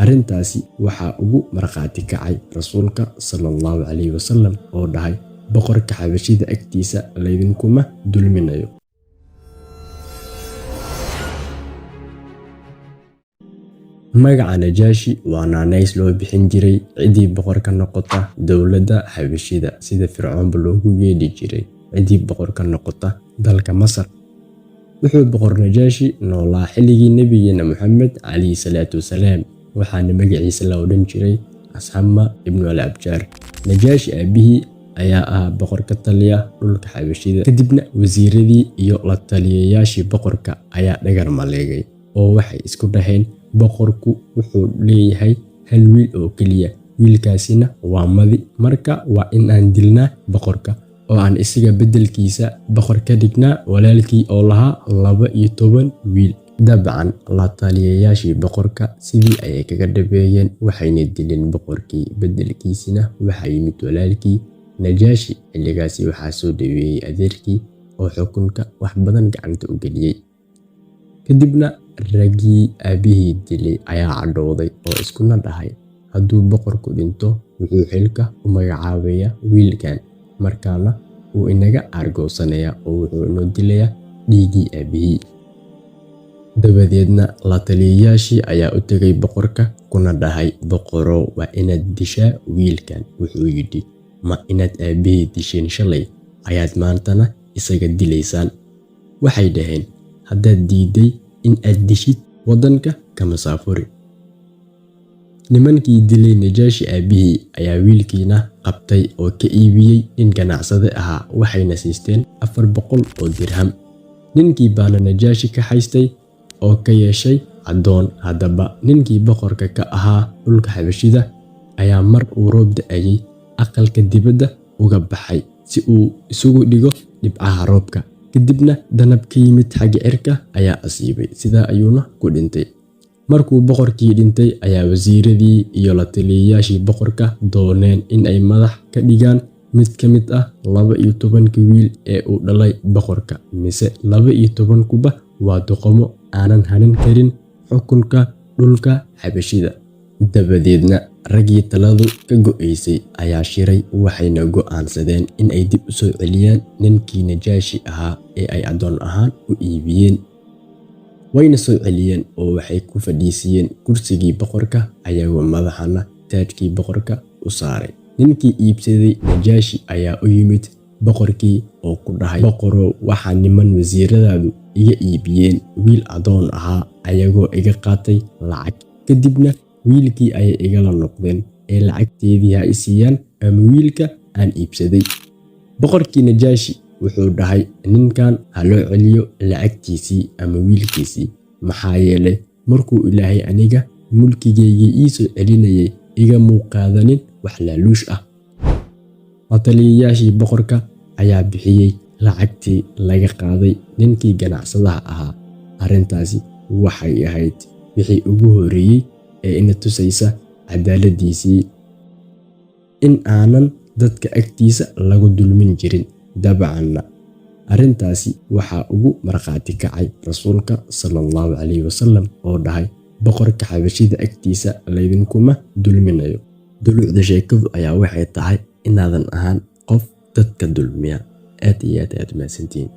Arrintaasi waxaa ugu markhaati kacay rasuulka sallallahu alayhi wasallam oo dhahay boqorka xabashida agtiisa laydinkuma dulminayo. Magaca Najaashi waa naanays loo bixin jiray cidii boqor ka noqota dowladda xabashida sida Fircoonba loogu yeedhi jiray cidii boqor ka noqota dalka Masar. Wuxuu boqor Najaashi noolaa xilligii Nabigeena Muxamed calayhi salaatu wasalaam, waxaana magaciisa la odhan jiray Ashama ibn al-Abjar. Najaashi aabihii ayaa ahaa boqor ka taliya dhulka xabashida, kadibna wasiiradii iyo la taliyayaashii boqorka ayaa dhagar maleegay oo waxay isku dhaheen boqorku wuxuu leeyahay hal wiil oo keliya, wiilkaasina waa madi, marka waa in aan dilnaa boqorka oo aan isaga beddelkiisa boqor ka dhignaa walaalkii oo lahaa 12 wiil. Dabcan la taliyayaashii boqorka sidii ayay kaga dhabeeyeen, waxayna dileen boqorkii, beddelkiisina waxaa yimid walaalkii. Najaashi xilligaasi waxaa soo dhaweeyay adeerkii oo xukunka wax badan gacanta u geliyay. Kadibna raggii aabihii dilay ayaa cadhooday oo iskuna dhahay hadduu boqorku dhinto wuxuu xilka u magacaabayaa wiilkan, markaana wuu inaga aargoosanayaa oo wuxuu inoo dilayaa dhiiggii aabihii. Dabadeedna la taliyayaashii ayaa u tegay boqorka kuna dhahay boqorow waa inaad dishaa wiilkan. Wuxuu yidhi ma inaad aabihii disheen shalay ayaad maantana isaga dilaysaan? Waxay dhaheen haddaad diiday in aad dishid waddanka kama saafuri. Nimankii dilay Najaashi aabihii ayaa wiilkiina qabtay oo ka iibiyey nin ganacsade ahaa, waxayna siisteen 400 oo dirham. Ninkii baana Najaashi ka haystay oo ka yeeshay addoon. Haddaba ninkii boqorka ka ahaa dhulka xabashida ayaa mar uu roob da'ayay aqalka dibadda uga baxay si uu isugu dhigo dhibcaha roobka. Kadibna danab ka yimid xagga cirka ayaa asiibay, sidaa ayuuna ku dhintay. Markuu boqorkii dhintay ayaa wasiiradii iyo la taliyayaashii boqorka dooneen in ay madax ka dhigaan mid ka mid ah 12 wiil ee uu dhalay boqorka, mise 12kuba waa doqomo aanan hanan karin xukunka dhulka xabashida. Dabadeedna raggii taladu ka go'aysay ayaa shiray, waxayna go'aansadeen in ay dib u soo celiyaan ninkii Najaashi ahaa ee ay addoon ahaan u iibiyeen. Wayna soo celiyeen oo waxay ku fadhiisiyeen kursigii boqorka ayagoo madaxana taajkii boqorka u saaray. Ninkii iibsaday Najaashi ayaa u yimid boqorkii oo ku dhahay boqorow waxaa niman wasiiradaadu iga iibiyeen wiil addoon ahaa ayagoo iga qaatay lacag, kadibna wiilkii ayay igala noqdeen ee lacagteedii ha i siiyaan ama wiilka aan iibsaday. Boqorkii Najaashi wuxuu dhahay ninkan ha loo celiyo lacagtiisii ama wiilkiisii, maxaa yeelay markuu Ilaahay aniga mulkigaygii ii soo celinayay iga muuqaadanin wax laaluush ah. La taliyayaashii boqorka ayaa bixiyey lacagtii laga qaaday ninkii ganacsadaha ahaa. Arrintaasi waxay ahayd wixii ugu horreeyay ee ina tusaysa cadaaladiisii, in aanan dadka agtiisa lagu dulmin jirin. Dabcanna arrintaasi waxaa ugu markhaati kacay rasuulka sallallahu alayhi wasallam oo dhahay boqorka xabashida agtiisa laydinkuma dulminayo. Dulucda sheekadu ayaa waxay tahay inaadan ahaan qof dadka dulmiya. Aad iyo aad mahadsantihiin.